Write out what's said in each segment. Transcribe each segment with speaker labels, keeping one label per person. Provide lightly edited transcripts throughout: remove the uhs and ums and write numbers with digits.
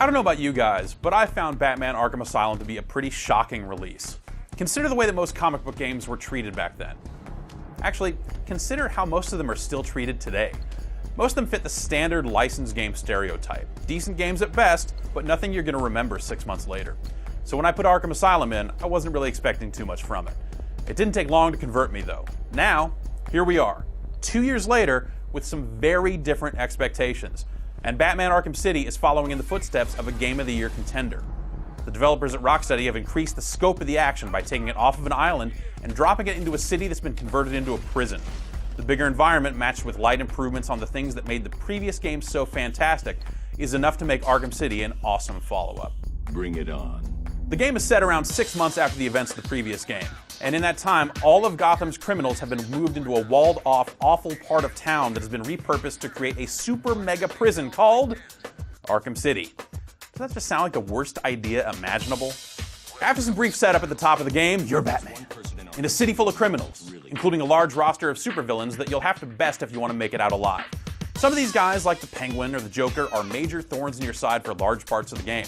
Speaker 1: I don't know about you guys, but I found Batman Arkham Asylum to be a pretty shocking release. Consider the way that most comic book games were treated back then. Actually, consider how most of them are still treated today. Most of them fit the standard licensed game stereotype. Decent games at best, but nothing you're going to remember 6 months later. So when I put Arkham Asylum in, I wasn't really expecting too much from it. It didn't take long to convert me though. Now, here we are, 2 years later, with some very different expectations. And Batman Arkham City is following in the footsteps of a Game of the Year contender. The developers at Rocksteady have increased the scope of the action by taking it off of an island and dropping it into a city that's been converted into a prison. The bigger environment, matched with light improvements on the things that made the previous game so fantastic, is enough to make Arkham City an awesome follow-up.
Speaker 2: Bring it on.
Speaker 1: The game is set around 6 months after the events of the previous game, and in that time, all of Gotham's criminals have been moved into a walled-off, awful part of town that has been repurposed to create a super mega prison called Arkham City. Does that just sound like the worst idea imaginable? After some brief setup at the top of the game, you're Batman, in a city full of criminals, including a large roster of supervillains that you'll have to best if you want to make it out alive. Some of these guys, like the Penguin or the Joker, are major thorns in your side for large parts of the game.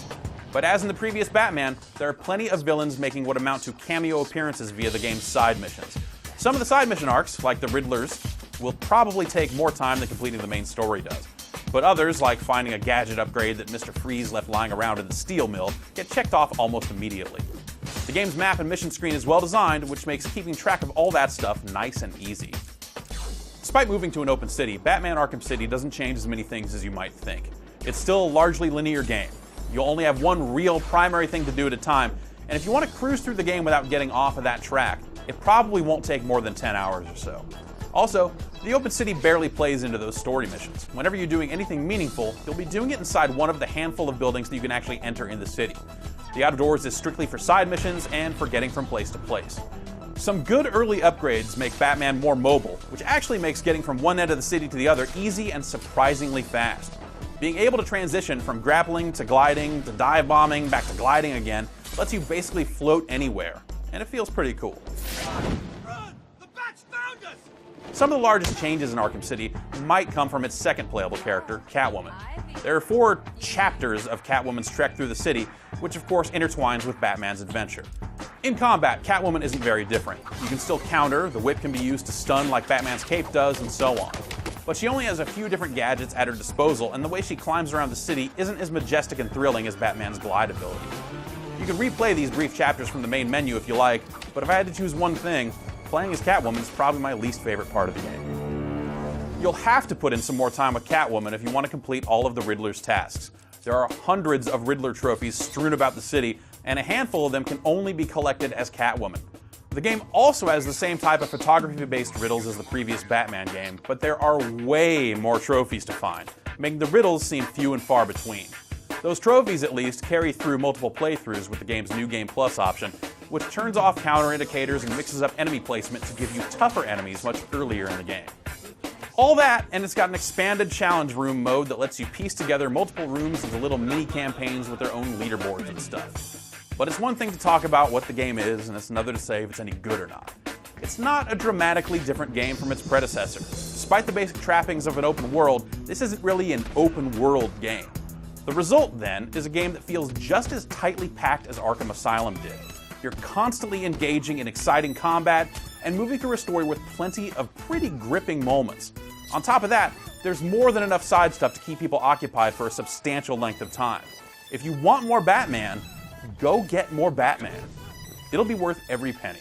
Speaker 1: But as in the previous Batman, there are plenty of villains making what amount to cameo appearances via the game's side missions. Some of the side mission arcs, like the Riddlers, will probably take more time than completing the main story does. But others, like finding a gadget upgrade that Mr. Freeze left lying around in the steel mill, get checked off almost immediately. The game's map and mission screen is well designed, which makes keeping track of all that stuff nice and easy. Despite moving to an open city, Batman Arkham City doesn't change as many things as you might think. It's still a largely linear game. You'll only have one real primary thing to do at a time, and if you want to cruise through the game without getting off of that track, it probably won't take more than 10 hours or so. Also, the open city barely plays into those story missions. Whenever you're doing anything meaningful, you'll be doing it inside one of the handful of buildings that you can actually enter in the city. The outdoors is strictly for side missions and for getting from place to place. Some good early upgrades make Batman more mobile, which actually makes getting from one end of the city to the other easy and surprisingly fast. Being able to transition from grappling to gliding to dive bombing back to gliding again lets you basically float anywhere, and it feels pretty cool.
Speaker 3: Run! The Bats found us!
Speaker 1: Some of the largest changes in Arkham City might come from its second playable character, Catwoman. There are 4 chapters of Catwoman's trek through the city, which of course intertwines with Batman's adventure. In combat, Catwoman isn't very different. You can still counter, the whip can be used to stun like Batman's cape does, and so on. But she only has a few different gadgets at her disposal, and the way she climbs around the city isn't as majestic and thrilling as Batman's glide ability. You can replay these brief chapters from the main menu if you like, but if I had to choose one thing, playing as Catwoman is probably my least favorite part of the game. You'll have to put in some more time with Catwoman if you want to complete all of the Riddler's tasks. There are hundreds of Riddler trophies strewn about the city, and a handful of them can only be collected as Catwoman. The game also has the same type of photography-based riddles as the previous Batman game, but there are way more trophies to find, making the riddles seem few and far between. Those trophies, at least, carry through multiple playthroughs with the game's New Game Plus option, which turns off counter indicators and mixes up enemy placement to give you tougher enemies much earlier in the game. All that, and it's got an expanded challenge room mode that lets you piece together multiple rooms into little mini-campaigns with their own leaderboards and stuff. But it's one thing to talk about what the game is, and it's another to say if it's any good or not. It's not a dramatically different game from its predecessor. Despite the basic trappings of an open world, this isn't really an open world game. The result, then, is a game that feels just as tightly packed as Arkham Asylum did. You're constantly engaging in exciting combat, and moving through a story with plenty of pretty gripping moments. On top of that, there's more than enough side stuff to keep people occupied for a substantial length of time. If you want more Batman, go get more Batman. It'll be worth every penny.